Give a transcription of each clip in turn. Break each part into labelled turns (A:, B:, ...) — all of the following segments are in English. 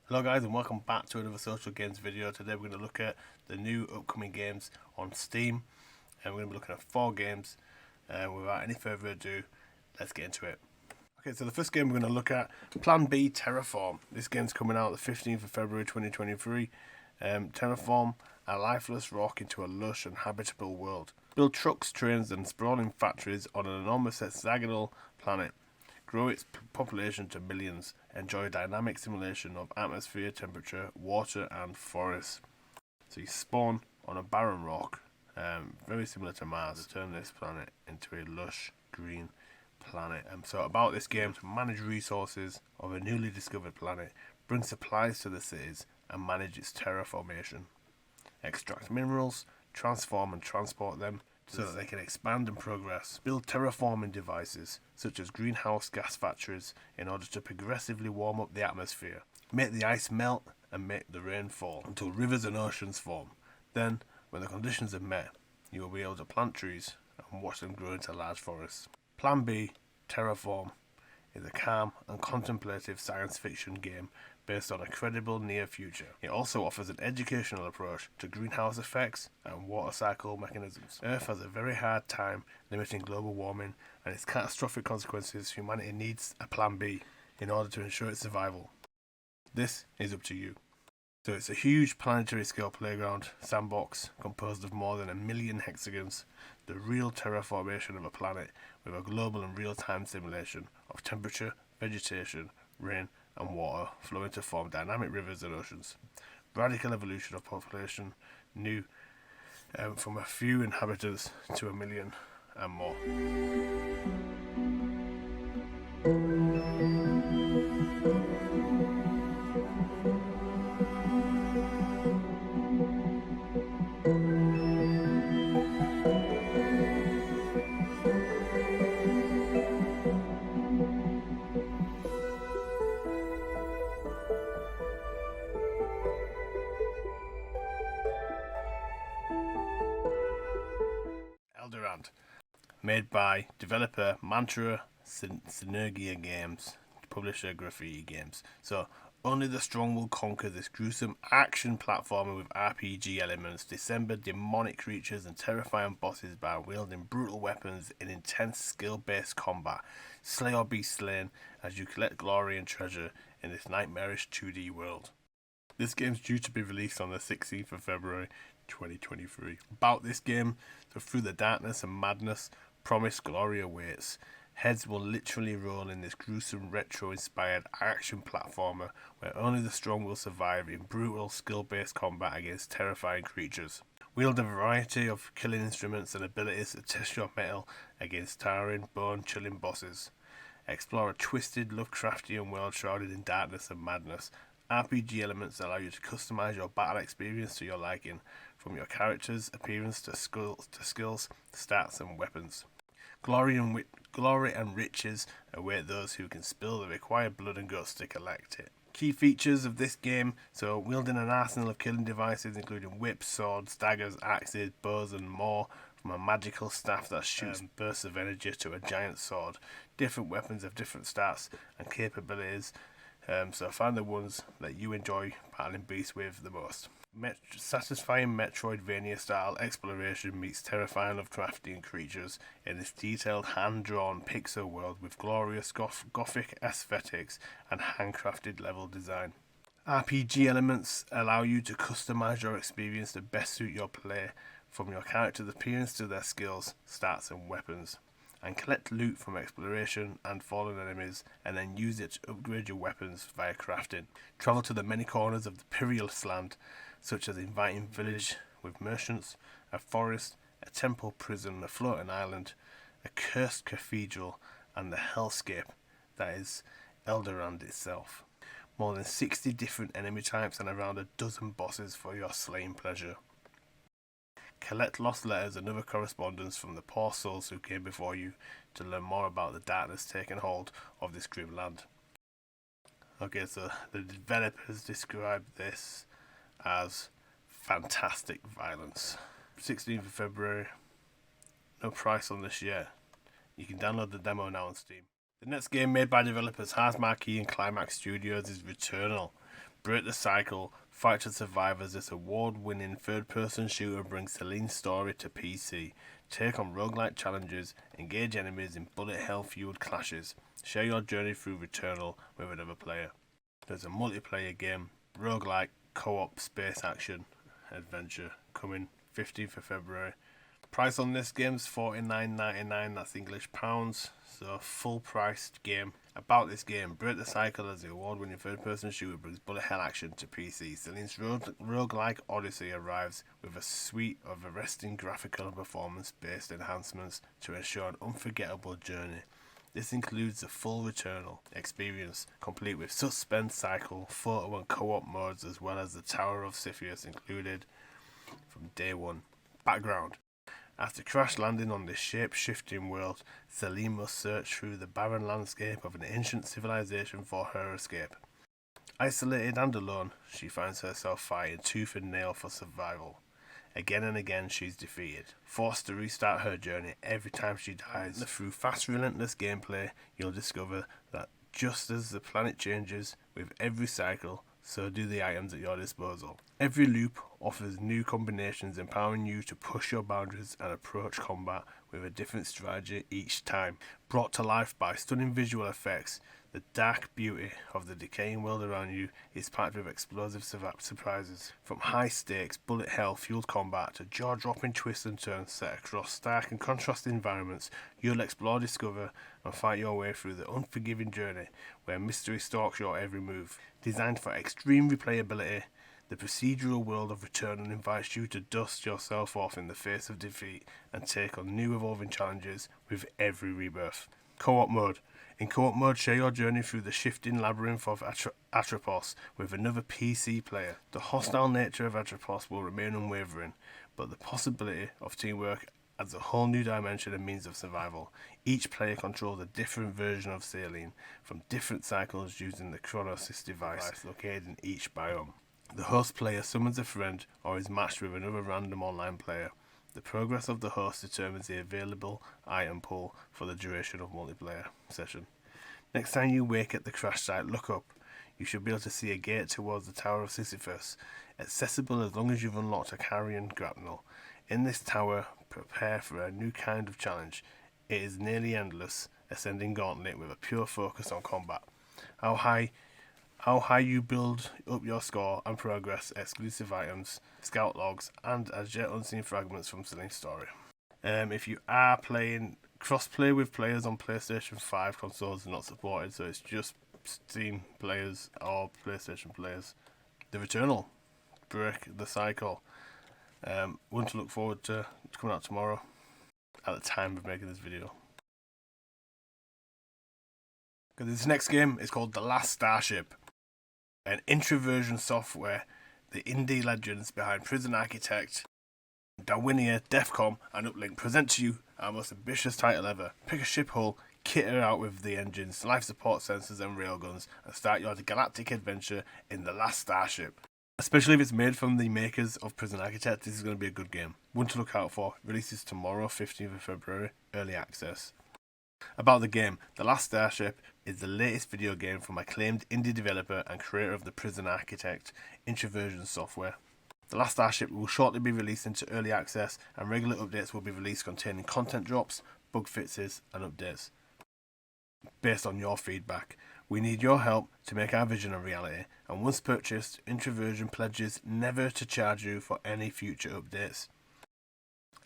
A: Hello guys and welcome back to another social games video. Today we're going to look at the new upcoming games on Steam, and we're going to be looking at 4 games. Without any further ado, let's get into it. Okay, so the first game we're going to look at, PlaN B Terraform. This game's coming out the 15th of February 2023. Terraform a lifeless rock into a lush and habitable world. Build trucks, trains and sprawling factories on an enormous hexagonal planet. Grow its population to millions. Enjoy dynamic simulation of atmosphere, temperature, water and forests. So you spawn on a barren rock, very similar to Mars. Turn this planet into a lush green planet. So about this game, to manage resources of a newly discovered planet, bring supplies to the cities and manage its terraformation. Extract minerals, transform and transport them so that they can expand and progress. Build terraforming devices, such as greenhouse gas factories, in order to progressively warm up the atmosphere. Make the ice melt and make the rain fall until rivers and oceans form. Then, when the conditions are met, you will be able to plant trees and watch them grow into large forests. PlaN B Terraform is a calm and contemplative science fiction game based on a credible near future. It also offers an educational approach to greenhouse effects and water cycle mechanisms. Earth has a very hard time limiting global warming and its catastrophic consequences. Humanity needs a PlaN B in order to ensure its survival. This is up to you. So it's a huge planetary scale playground sandbox composed of more than 1 million hexagons, the real terraformation of a planet with a global and real-time simulation of temperature, vegetation, rain and water flowing to form dynamic rivers and oceans. Radical evolution of population, new from a few inhabitants to 1 million and more. Elderand, made by developer Mantra Synergia Games, publisher Graffiti Games. So, only the strong will conquer this gruesome action platformer with RPG elements. Dissemble demonic creatures and terrifying bosses by wielding brutal weapons in intense skill-based combat. Slay or be slain as you collect glory and treasure in this nightmarish 2D world. This game's due to be released on the 16th of February 2023. About this game, so through the darkness and madness, promised glory awaits. Heads will literally roll in this gruesome retro-inspired action platformer where only the strong will survive in brutal skill-based combat against terrifying creatures. Wield a variety of killing instruments and abilities to test your mettle against towering, bone-chilling bosses. Explore a twisted, Lovecraftian world shrouded in darkness and madness. RPG elements allow you to customize your battle experience to your liking, from your character's appearance to skills, stats and weapons. Glory and riches await those who can spill the required blood and guts to collect it. Key features of this game, so wielding an arsenal of killing devices including whips, swords, daggers, axes, bows and more, from a magical staff that shoots bursts of energy to a giant sword. Different weapons have different stats and capabilities, so find the ones that you enjoy battling beasts with the most. Satisfying Metroidvania style exploration meets terrifying Lovecraftian creatures in this detailed hand-drawn pixel world with glorious gothic aesthetics and handcrafted level design. RPG elements allow you to customize your experience to best suit your play, from your character's appearance to their skills, stats and weapons, and collect loot from exploration and fallen enemies and then use it to upgrade your weapons via crafting. Travel to the many corners of the perilous land, such as inviting village with merchants, a forest, a temple prison, a floating island, a cursed cathedral and the hellscape that is Elderand itself. More than 60 different enemy types and around a dozen bosses for your slaying pleasure. Collect lost letters and other correspondence from the poor souls who came before you to learn more about the darkness taking hold of this grim land. Okay, so the developers describe this as fantastic violence. 16th of February, no price on this yet. You can download the demo now on Steam. The next game made by developers Hars Marquee and Climax Studios is Returnal. Break the cycle, fight to survive as this award-winning third-person shooter brings Celine's story to PC. Take on roguelike challenges, engage enemies in bullet hell-fueled clashes, share your journey through Returnal with another player. There's a multiplayer game, roguelike, co-op space action adventure, coming 15th of February. Price on this game is $49.99, that's English pounds, so full priced game. About this game, break the cycle as the award-winning third-person shooter brings bullet hell action to PC. Celine's roguelike odyssey arrives with a suite of arresting graphical and performance-based enhancements to ensure an unforgettable journey. This includes the full Returnal experience, complete with suspense cycle, photo and co-op modes, as well as the Tower of Cepheus included from day one. Background. After crash landing on this shape-shifting world, Celine must search through the barren landscape of an ancient civilization for her escape. Isolated and alone, she finds herself fighting tooth and nail for survival. Again and again she's defeated, forced to restart her journey every time she dies. Through fast, relentless gameplay, you'll discover that just as the planet changes with every cycle, so do the items at your disposal. Every loop offers new combinations, empowering you to push your boundaries and approach combat with a different strategy each time. Brought to life by stunning visual effects, the dark beauty of the decaying world around you is packed with explosive surprises. From high-stakes, bullet hell-fueled combat to jaw-dropping twists and turns set across stark and contrasting environments, you'll explore, discover, and fight your way through the unforgiving journey where mystery stalks your every move. Designed for extreme replayability, the procedural world of Returnal invites you to dust yourself off in the face of defeat and take on new evolving challenges with every rebirth. Co-op mode. In co-op mode, share your journey through the shifting labyrinth of Atropos with another PC player. The hostile nature of Atropos will remain unwavering, but the possibility of teamwork adds a whole new dimension and means of survival. Each player controls a different version of Celine from different cycles using the Chronosys device located in each biome. The host player summons a friend or is matched with another random online player. The progress of the host determines the available item pool for the duration of multiplayer session. Next time you wake at the crash site, look up. You should be able to see a gate towards the Tower of Sisyphus, accessible as long as you've unlocked a carrion grapnel. In this tower, prepare for a new kind of challenge. It is nearly endless, ascending gauntlet with a pure focus on combat. How high you build up your score and progress, exclusive items, scout logs, and as yet unseen fragments from Celine's story. If you are playing, cross-play with players on PlayStation 5 consoles are not supported, so it's just Steam players or PlayStation players. The Returnal, break the cycle. One to look forward to. It's coming out tomorrow at the time of making this video. This next game is called The Last Starship. An introversion software, the indie legends behind Prison Architect, Darwinia, Defcom, and Uplink present to you our most ambitious title ever. Pick a ship hull, kit her out with the engines, life support sensors and railguns, and start your galactic adventure in The Last Starship. Especially if it's made from the makers of Prison Architect, this is going to be a good game. One to look out for. Releases tomorrow, 15th of February, early access. About the game, The Last Starship is the latest video game from acclaimed indie developer and creator of the Prison Architect introversion software. The Last Starship will shortly be released into early access, and regular updates will be released containing content drops, bug fixes, and updates. Based on your feedback, we need your help to make our vision a reality, and once purchased, Introversion pledges never to charge you for any future updates.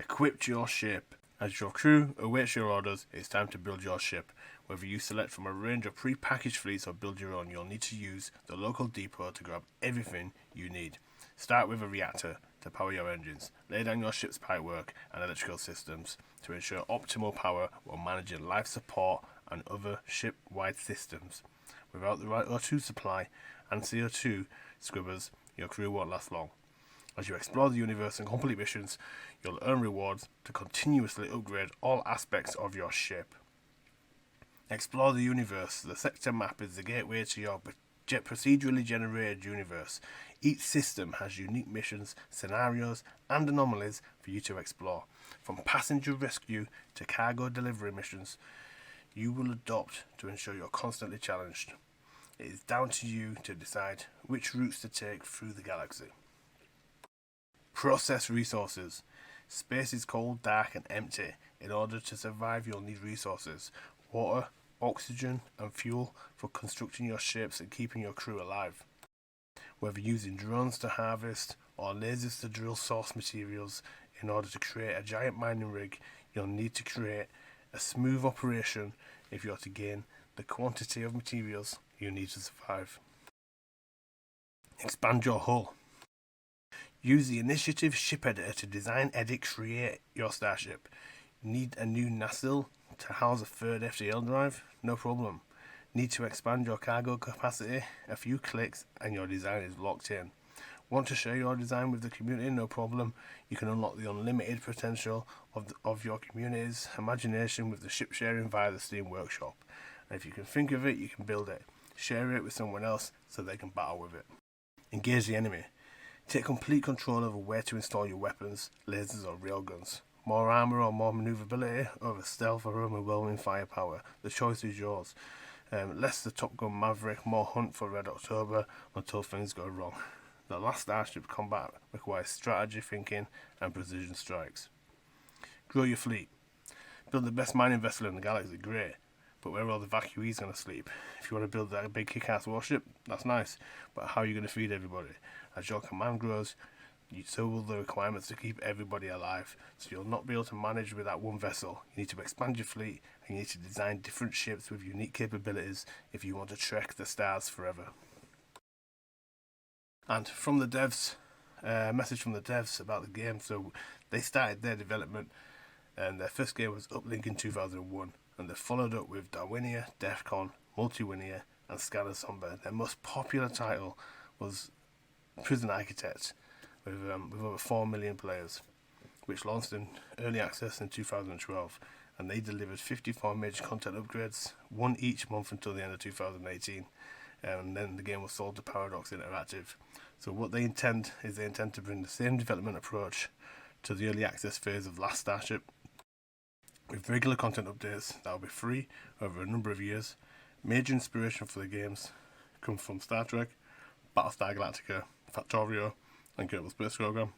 A: Equip your ship. As your crew awaits your orders, it's time to build your ship. Whether you select from a range of pre-packaged fleets or build your own, you'll need to use the local depot to grab everything you need. Start with a reactor to power your engines. Lay down your ship's pipework and electrical systems to ensure optimal power while managing life support and other ship-wide systems. Without the right O2 supply and CO2 scrubbers, your crew won't last long. As you explore the universe and complete missions, you'll earn rewards to continuously upgrade all aspects of your ship. Explore the universe. The sector map is the gateway to your procedurally generated universe. Each system has unique missions, scenarios, and anomalies for you to explore. From passenger rescue to cargo delivery missions, you will adopt to ensure you're constantly challenged. It is down to you to decide which routes to take through the galaxy. Process resources. Space is cold, dark and empty. In order to survive, you'll need resources. Water, oxygen and fuel for constructing your ships and keeping your crew alive. Whether using drones to harvest or lasers to drill source materials in order to create a giant mining rig, you'll need to create a smooth operation if you're to gain the quantity of materials you need to survive. Expand your hull. Use the initiative ship editor to design, edit, create your starship. Need a new nacelle to house a third FTL drive? No problem. Need to expand your cargo capacity? A few clicks and your design is locked in. Want to share your design with the community? No problem. You can unlock the unlimited potential of your community's imagination with the ship sharing via the Steam Workshop. And if you can think of it, you can build it. Share it with someone else so they can battle with it. Engage the enemy. Take complete control over where to install your weapons, lasers or railguns. More armor or more maneuverability over stealth or overwhelming firepower. The choice is yours. Less the Top Gun Maverick, more hunt for Red October until things go wrong. The Last Starship combat requires strategy thinking and precision strikes. Grow your fleet. Build the best mining vessel in the galaxy, great. But where are all the evacuees going to sleep? If you want to build that big kick-ass warship, that's nice. But how are you going to feed everybody? As your command grows, so will the requirements to keep everybody alive. So you'll not be able to manage with that one vessel. You need to expand your fleet and you need to design different ships with unique capabilities if you want to trek the stars forever. And from the devs, message from the devs about the game. So they started their development and their first game was Uplink in 2001. And they followed up with Darwinia, Defcon, Multiwinia and Scanner Somber. Their most popular title was Prison Architect, with over 4 million players, which launched in early access in 2012, and they delivered 54 major content upgrades, one each month until the end of 2018, and then the game was sold to Paradox Interactive. So what they intend to bring the same development approach to the early access phase of Last Starship, with regular content updates that will be free over a number of years. Major inspiration for the games come from Star Trek, Battlestar Galactica, Factorio and Kerbal Space Program,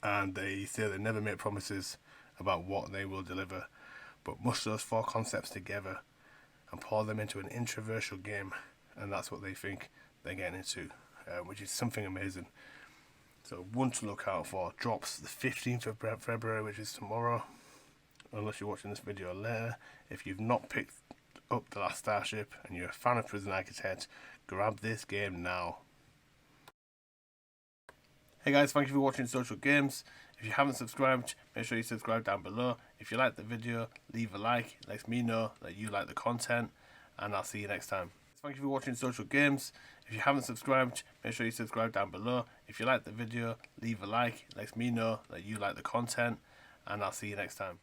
A: and they say they never make promises about what they will deliver, but mush those 4 concepts together and pour them into an introversial game, and that's what they think they're getting into, which is something amazing. So one to look out for. Drops the 15th of February, which is tomorrow, unless you're watching this video later. If you've not picked up The Last Starship and you're a fan of Prison Architect, grab this game now. Hey guys, thank you for watching Social Games. If you haven't subscribed, make sure you subscribe down below. If you like the video, leave a like. It lets me know that you like the content, and I'll see you next time. Thank you for watching Social Games. If you haven't subscribed, make sure you subscribe down below. If you like the video, leave a like. It lets me know that you like the content, and I'll see you next time.